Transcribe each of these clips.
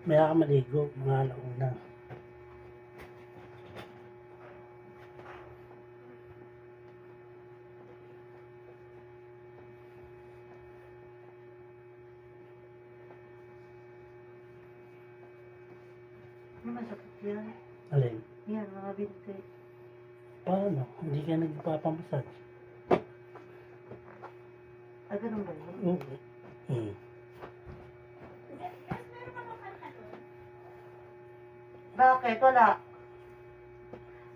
Maya ka maligo, mga alauna. Masakit yan. Alin? Yan, mga binti. Paano? Hindi ka nagpapamasad. Ah, ganun ba yun? Oo. Bakit? Wala.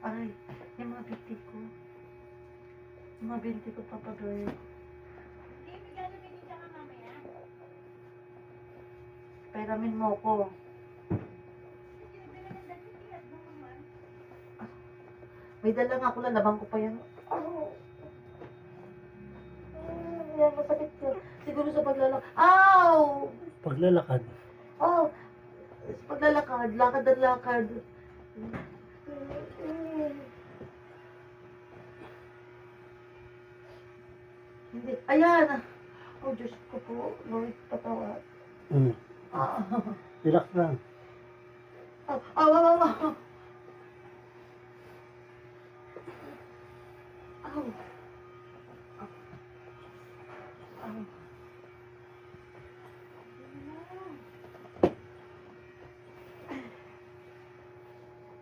Aray, yung mga binti ko. Yung mga binti ko papagay. Peramin mo ko. May dala nga ako, lalabang ko pa yan. Oh. Yan, masakit yan. Siguro sa paglalakad. Ow! Paglalakad. Oh! Sa paglalakad, lakad at lakad. Hindi. Ayan! Oh, Diyos ko po. Lord, patawad. Ah. Relax lang. Ah, ah, ah, ah. Ow. Ow.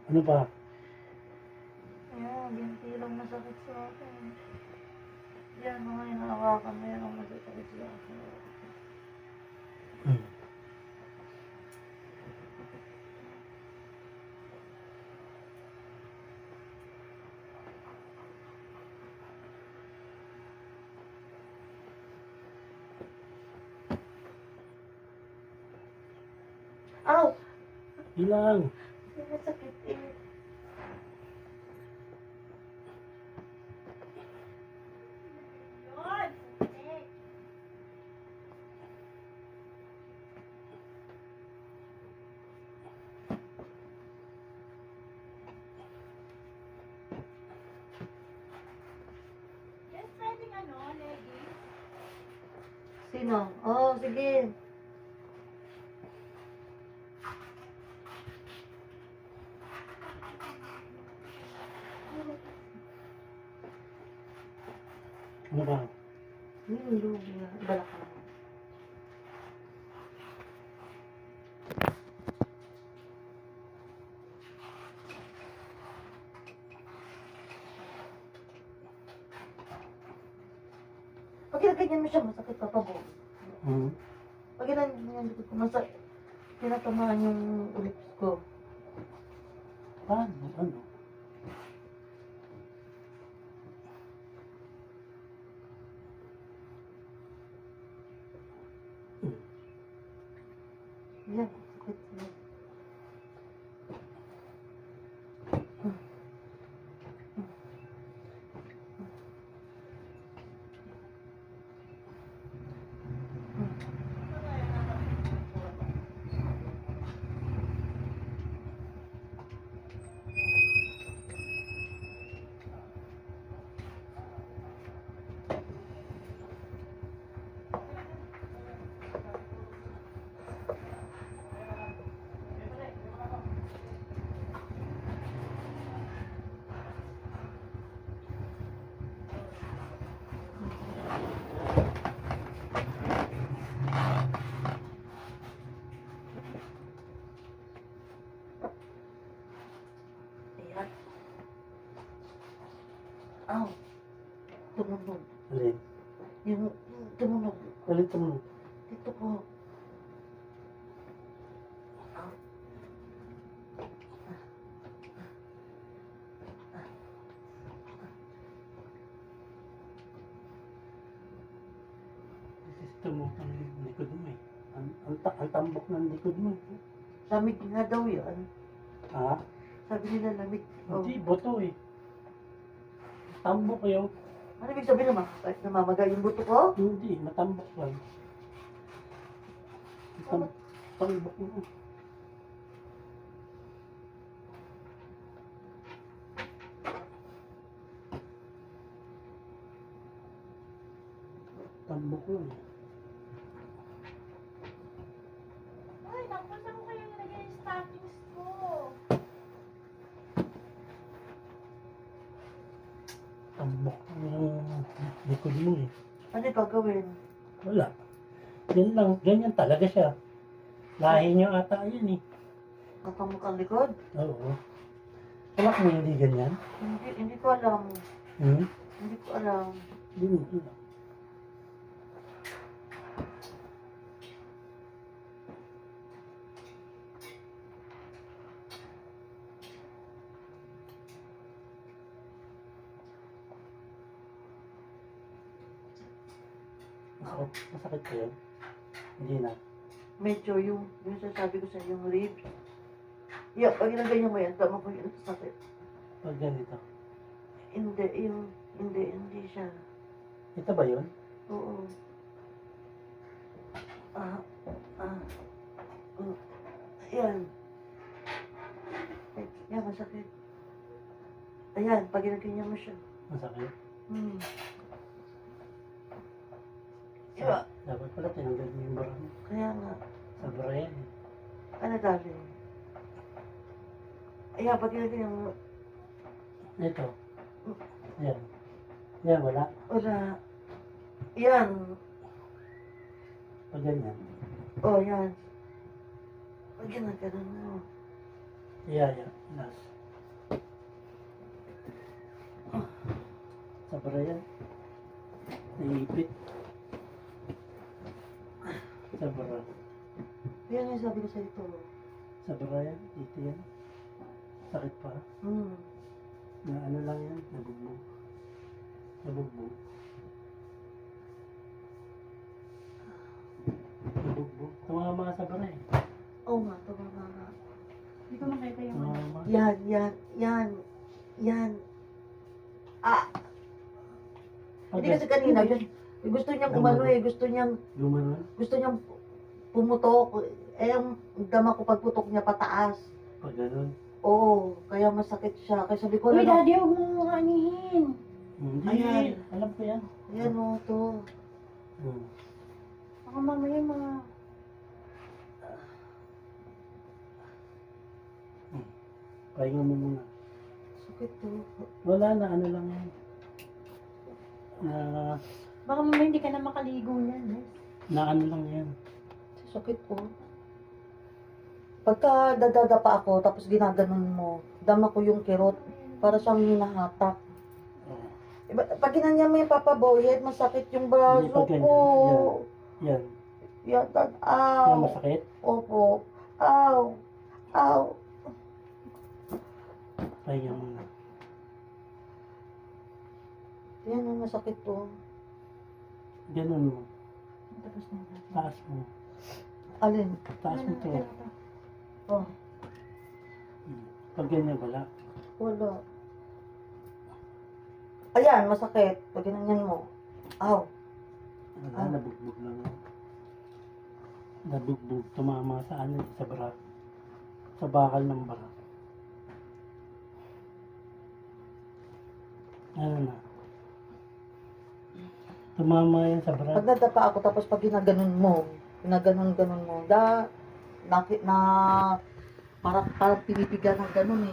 Ano pa? Ayan, binti lang masakit sa akin. Yan, mga hinahawakan mo yan ang masakit sa akin. Ow! Ilang. Masakit eh. Sino? Oh, sige. Ano ba? Lugi na. Balakang. Pag ginaganyan mo siya, masakit pa pa po. Pag ginaganyan mo yan, likod ko, masakit. Tinatamaan yung lips ko. Paano? Ano? Yan, sakit yan. Ayan. Aw. Tumunog. Alin? Yung tumunog. Alin tumunog? Dito ko. Aw. Gusto mo ang likod mo eh. Ang tambok ng likod mo. Lamig nga daw yan. Ha? Sabi nila lamig. Oh. Hindi, boto eh. Tambok yun. Ano ibig sabihin naman? Kahit namamaga yung buto ko? Hindi, matambok lang. Tambok mo. Tambok lang. Ay, naku, saan ko kaya Tambok yung likod mo eh. Ano gagawin? Wala. Yan lang, ganyan talaga siya. Lahi niyo ata yun eh. Kakamot ang likod? Oo. Anak mo hindi ganyan? Hindi ko alam. Hmm? Hindi ko alam. Hindi mo alam. Masakit ko yun? Hindi na. Medyo yung sasabi ko sa yung ribs. Yeah, pag ginaganya mo yan, tama ko yun. Sakit. Pag ganito. Hindi siya. Ito ba yun? Oo. Ayan. Ay, yan, masakit. Ayan, pag ginaganya mo siya. Masakit. Hmm. Diba? Dapat pala tinanggal mo yung bara mo. Kaya nga, Sa bara yan eh. ano dali? Ayan, pag ginaganya mo, Ito. Yan. Yan, wala. wala. Yan. Pag ganyan. Oh, yan. Pag ginaganya mo. Iyaya. Nas. Sa bara yan. Naiipit. Sa bara. Yan yung sabi ko sa ito. Sa bara yan. Dito yan. Sakit pa. Hmm. Na ano lang yan. Nabugbog. Nabugbog. Nabugbog. Tumama sa bara eh. Oo nga, tumama nga. Hindi ko makita yung Tumama. Yan. Ah! Pag Hindi kasi kanina, gusto niyang umano eh, gusto niyang gumanon. pumutok. Eh, ang dama ko pagputok niya pataas. Pag ganon. Oo, kaya masakit siya. Kaya sabi ko, Uy, ano, daddy, huwag mo anihin. Hindi. Ayan. Alam ko yan. ayan o, to. Hmm. Baka mamaya mga... Pahinga mo muna. Sakit to. Wala na. Ano lang yan. Baka mamaya hindi ka na makaligo niyan. Na ano lang yan. Sakit po. Pagka dadadapa ako, tapos ginaganon mo, dama ko yung kirot, para siyang hinahatak. Oh. Pag ginanya mo yung papaboyet, masakit yung braso Hindi, pag ganyan, ko. Yan. Yan, Yan aw. masakit. Opo. Aw. Aw. Pahinga muna. Yan ang masakit po. Ganun mo. Tapos na natin. Taas mo. Alin? Taas mo to. Oh, Pag ganyan wala. wala. Ayan, masakit. Pag ginanyan mo. Aw. Wala, nabugbog lang. Nabugbog. Tumama sa ano, sa bara. Sa bakal ng bara. Ano na. Tumama yan sa bara. Pag nadapa ako, tapos pag ginaganon mo, ginaganon-ganon mo, parang pinipiga ng ganon eh.